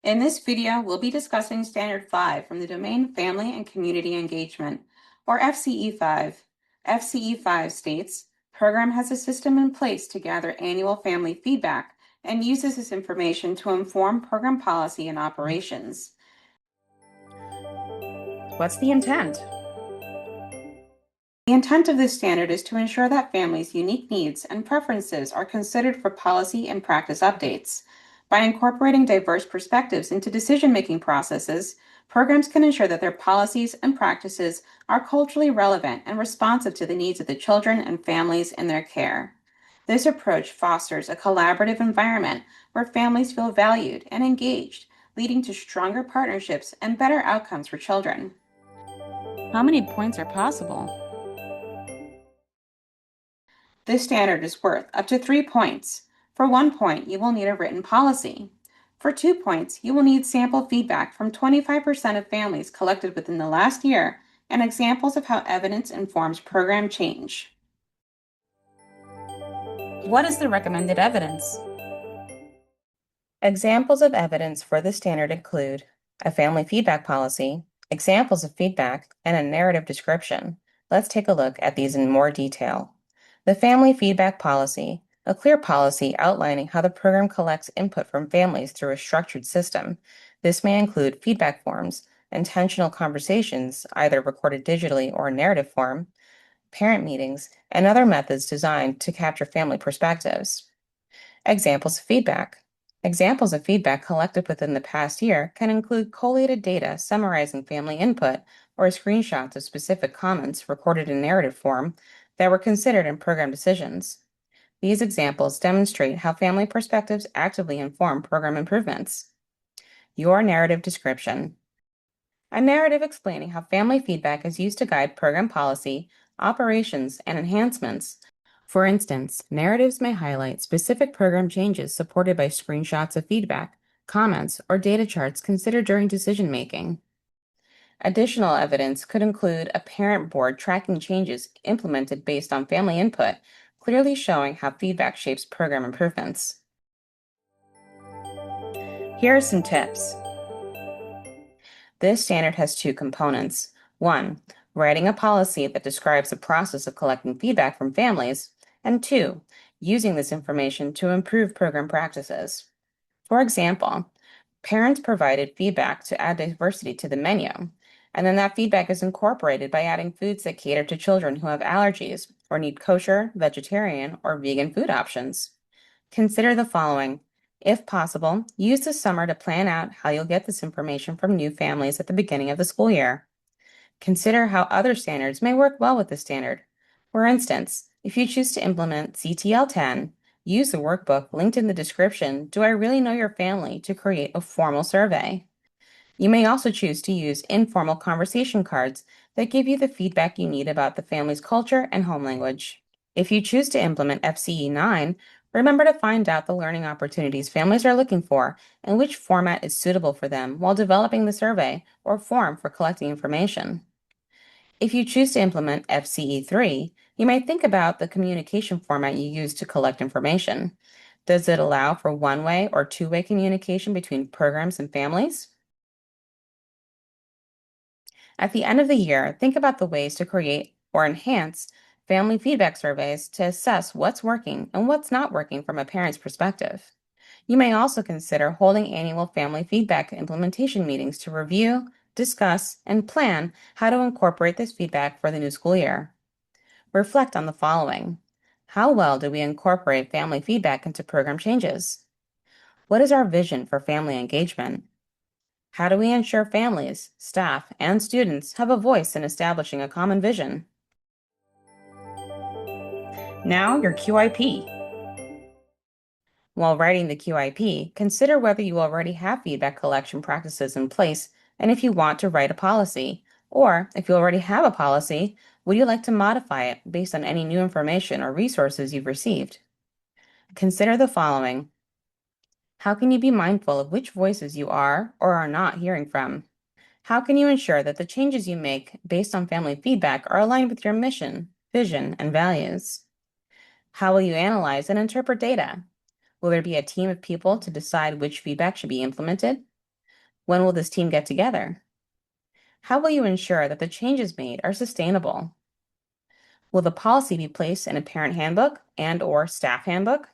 In this video, we'll be discussing Standard 5 from the domain Family and Community Engagement, or FCE 5. FCE 5 states, program has a system in place to gather annual family feedback and uses this information to inform program policy and operations. What's the intent? The intent of this standard is to ensure that families' unique needs and preferences are considered for policy and practice updates. By incorporating diverse perspectives into decision-making processes, programs can ensure that their policies and practices are culturally relevant and responsive to the needs of the children and families in their care. This approach fosters a collaborative environment where families feel valued and engaged, leading to stronger partnerships and better outcomes for children. How many points are possible? This standard is worth up to 3 points. For 1 point, you will need a written policy. For 2 points, you will need sample feedback from 25% of families collected within the last year and examples of how evidence informs program change. What is the recommended evidence? Examples of evidence for the standard include a family feedback policy, examples of feedback, and a narrative description. Let's take a look at these in more detail. The family feedback policy, a clear policy outlining how the program collects input from families through a structured system. This may include feedback forms, intentional conversations, either recorded digitally or in narrative form, parent meetings, and other methods designed to capture family perspectives. Examples of feedback. Examples of feedback collected within the past year can include collated data summarizing family input or screenshots of specific comments recorded in narrative form that were considered in program decisions. These examples demonstrate how family perspectives actively inform program improvements. Your narrative description. A narrative explaining how family feedback is used to guide program policy, operations, and enhancements. For instance, narratives may highlight specific program changes supported by screenshots of feedback, comments, or data charts considered during decision-making. Additional evidence could include a parent board tracking changes implemented based on family input, clearly showing how feedback shapes program improvements. Here are some tips. This standard has 2 components. 1, writing a policy that describes the process of collecting feedback from families, and 2, using this information to improve program practices. For example, parents provided feedback to add diversity to the menu, and then that feedback is incorporated by adding foods that cater to children who have allergies or need kosher, vegetarian, or vegan food options. Consider the following. If possible, use the summer to plan out how you'll get this information from new families at the beginning of the school year. Consider how other standards may work well with this standard. For instance, if you choose to implement CTL 10, use the workbook linked in the description, Do I Really Know Your Family, to create a formal survey. You may also choose to use informal conversation cards that give you the feedback you need about the family's culture and home language. If you choose to implement FCE 9, remember to find out the learning opportunities families are looking for and which format is suitable for them while developing the survey or form for collecting information. If you choose to implement FCE 3, you may think about the communication format you use to collect information. Does it allow for one-way or two-way communication between programs and families? At the end of the year, think about the ways to create or enhance family feedback surveys to assess what's working and what's not working from a parent's perspective. You may also consider holding annual family feedback implementation meetings to review, discuss, and plan how to incorporate this feedback for the new school year. Reflect on the following. How well do we incorporate family feedback into program changes? What is our vision for family engagement? How do we ensure families, staff, and students have a voice in establishing a common vision? Now, your QIP. While writing the QIP, consider whether you already have feedback collection practices in place and if you want to write a policy. Or, if you already have a policy, would you like to modify it based on any new information or resources you've received? Consider the following. How can you be mindful of which voices you are or are not hearing from? How can you ensure that the changes you make based on family feedback are aligned with your mission, vision, and values? How will you analyze and interpret data? Will there be a team of people to decide which feedback should be implemented? When will this team get together? How will you ensure that the changes made are sustainable? Will the policy be placed in a parent handbook and/or staff handbook?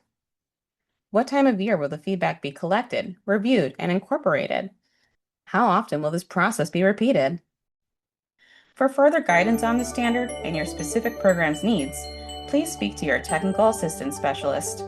What time of year will the feedback be collected, reviewed, and incorporated? How often will this process be repeated? For further guidance on the standard and your specific program's needs, please speak to your technical assistance specialist.